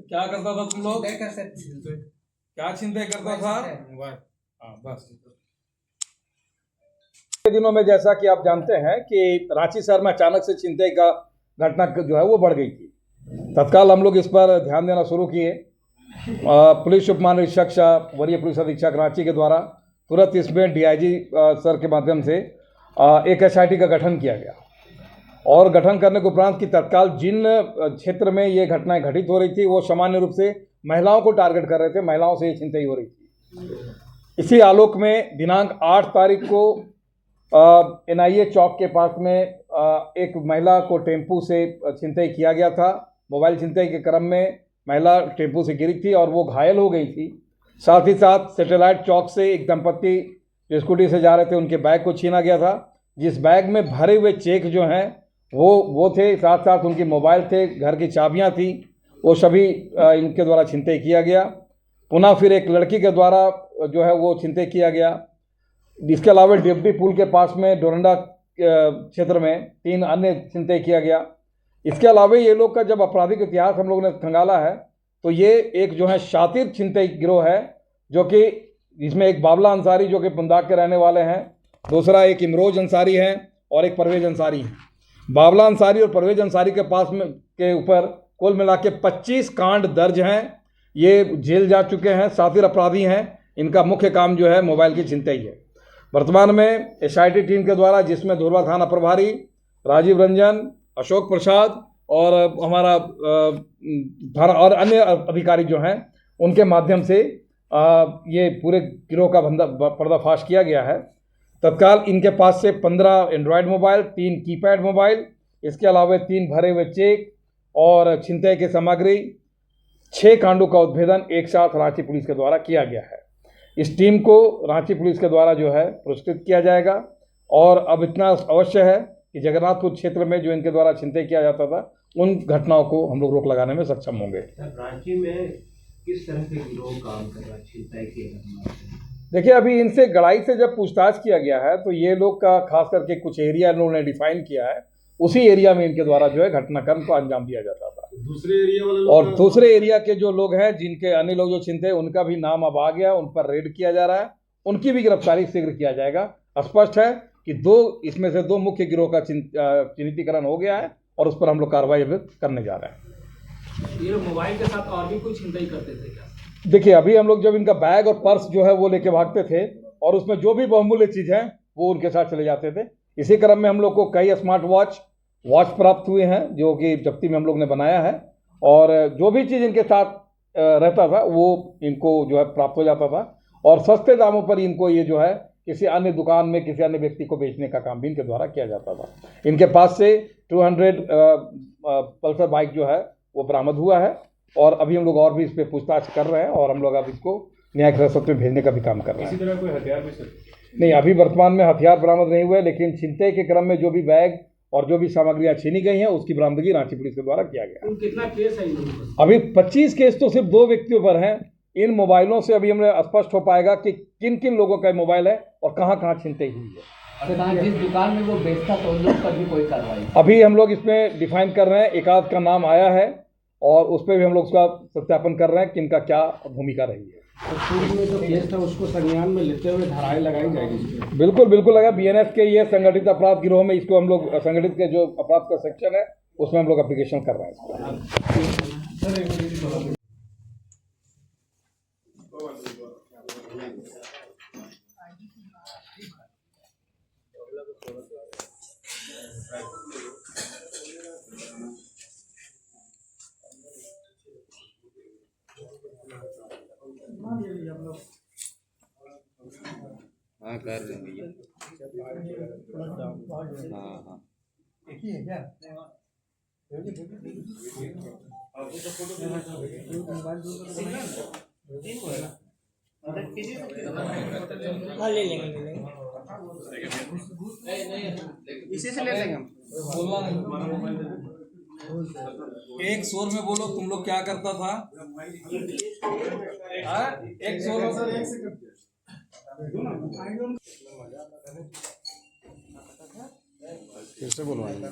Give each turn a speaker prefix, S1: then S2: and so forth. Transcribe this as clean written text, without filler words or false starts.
S1: क्या करता था तुम लोग? क्या छिनतई करता था? हाँ बस। दिनों में जैसा कि आप जानते हैं कि रांची शहर में अचानक से छिनतई का घटना जो है वो बढ़ गई थी। तत्काल हम लोग इस पर ध्यान देना शुरू किए। पुलिस उप महानिरीक्षक वरीय पुलिस अधीक्षक रांची के द्वारा तुरंत इसमें डीआईजी सर के माध्यम से एक एसआईटी का गठन किया गया और गठन करने के उपरांत की तत्काल जिन क्षेत्र में ये घटनाएं घटित हो रही थी वो सामान्य रूप से महिलाओं को टारगेट कर रहे थे, महिलाओं से ये छिनतई हो रही थी। इसी आलोक में दिनांक 8 तारीख को एनआईए चौक के पास में एक महिला को टेम्पू से छिनतई किया गया था। मोबाइल छिनतई के क्रम में महिला टेम्पू से गिरी थी और वो घायल हो गई थी। साथ ही साथ सैटेलाइट चौक से एक दंपत्ति जो स्कूटी से जा रहे थे उनके बैग को छीना गया था, जिस बैग में भरे हुए चेक जो हैं वो थे, साथ साथ उनके मोबाइल थे, घर की चाबियां थी, वो सभी इनके द्वारा छिनतई किया गया। पुनः फिर एक लड़की के द्वारा जो है वो छिनतई किया गया। इसके अलावा डिब्बी पुल के पास में डोरंडा क्षेत्र में 3 अन्य छिनतई किया गया। इसके अलावा ये लोग का जब आपराधिक इतिहास हम लोगों ने खंगाला है तो ये एक जो है शातिर छिनतई गिरोह है, जो कि जिसमें एक बाबला अंसारी जो कि पंदाक के रहने वाले हैं, दूसरा एक इमरोज अंसारी है और एक परवेज अंसारी है। बाबला अंसारी और परवेज अंसारी के पास में के ऊपर कुल मिला के 25 कांड दर्ज हैं। ये जेल जा चुके हैं, शातिर अपराधी हैं। इनका मुख्य काम जो है मोबाइल की छिनतई है। वर्तमान में एसआईटी टीम के द्वारा, जिसमें धुरवा थाना प्रभारी राजीव रंजन, अशोक प्रसाद और हमारा थाना और अन्य अधिकारी जो हैं, उनके माध्यम से ये पूरे गिरोह का पर्दाफाश किया गया है। तत्काल इनके पास से 15 एंड्रॉयड मोबाइल, 3 कीपैड मोबाइल, इसके अलावा 3 भरे हुए चेक और छिनतई की सामग्री, 6 कांडों का उद्भेदन एक साथ रांची पुलिस के द्वारा किया गया है। इस टीम को रांची पुलिस के द्वारा जो है पुरस्कृत किया जाएगा। और अब इतना अवश्य है कि जगन्नाथपुर क्षेत्र में जो इनके द्वारा छिनतई किया जाता था उन घटनाओं को हम लोग रोक लगाने में सक्षम होंगे।
S2: रांची में किस तरह के गिरोह काम कर रहा है छिनतई के घटना?
S1: देखिए, अभी इनसे गड़ाई से जब पूछताछ किया गया है तो ये लोग का खास करके कुछ एरिया इन्होंने डिफाइन किया है, उसी एरिया में इनके द्वारा जो है घटनाक्रम को अंजाम दिया जाता था।
S3: दूसरे एरिया वाले
S1: और दूसरे एरिया के जो लोग हैं, जिनके अन्य लोग जो छिनते हैं, उनका भी नाम अब आ गया, उन पर रेड किया जा रहा है, उनकी भी गिरफ्तारी शीघ्र किया जाएगा। स्पष्ट है कि इसमें से 2 मुख्य गिरोह का चिन्हितीकरण हो गया है और उस पर हम लोग कार्रवाई करने जा रहे हैं।
S4: ये मोबाइल के साथ और भी कुछ छिनतई करते थे क्या?
S1: देखिए, अभी हम लोग जब इनका बैग और पर्स जो है वो लेके भागते थे और उसमें जो भी बहुमूल्य चीज़ है वो उनके साथ चले जाते थे। इसी क्रम में हम लोग को कई स्मार्ट वॉच प्राप्त हुए हैं, जो कि जब्ती में हम लोग ने बनाया है। और जो भी चीज़ इनके साथ रहता था वो इनको जो है प्राप्त हो जाता था और सस्ते दामों पर इनको ये जो है किसी अन्य दुकान में किसी अन्य व्यक्ति को बेचने का काम भी इनके द्वारा किया जाता था। इनके पास से 200 पल्सर बाइक जो है वो बरामद हुआ है और अभी हम लोग और भी इस पर पूछताछ कर रहे हैं और हम लोग अब इसको न्यायिक हिरासत में भेजने का भी काम कर रहे हैं।
S3: इसी तरह कोई हथियार भी सर?
S1: नहीं, अभी वर्तमान में हथियार बरामद नहीं हुए, लेकिन छिनतई के क्रम में जो भी बैग और जो भी सामग्रियां छीनी गई हैं उसकी बरामदगी रांची पुलिस के द्वारा किया गया।
S4: कितना केस है इन लोगों पर?
S1: अभी 25 केस तो सिर्फ 2 व्यक्तियों पर हैं। इन मोबाइलों से अभी हमें स्पष्ट हो पाएगा कि किन किन लोगों का मोबाइल है और कहाँ कहाँ छिनतई हुई है।
S5: जिस दुकान में वो बेचता तो उन लोग पर भी कोई कार्रवाई?
S1: अभी हम लोग इसमें डिफाइन कर रहे हैं, एक आध का नाम आया है और उस पर भी हम लोग उसका सत्यापन कर रहे हैं कि इनका क्या भूमिका रही है।
S3: तो पूर्व में जो केस था उसको संज्ञान में लेते हुए धाराएं लगाई जाएगी?
S1: बिल्कुल बिल्कुल लगा। बीएनएस के ये संगठित अपराध गिरोह में इसको हम लोग संगठित के जो अपराध का सेक्शन है उसमें हम लोग एप्लीकेशन कर रहे हैं।
S6: हाँ कर देंगे। हाँ हाँ
S5: एक ही है क्या?
S4: ले लेंगे
S5: इसी से ले लेंगे हम।
S1: एक शोर में बोलो, तुम लोग क्या करता था? एक शोर में
S3: कैसे बोलवाएंगे?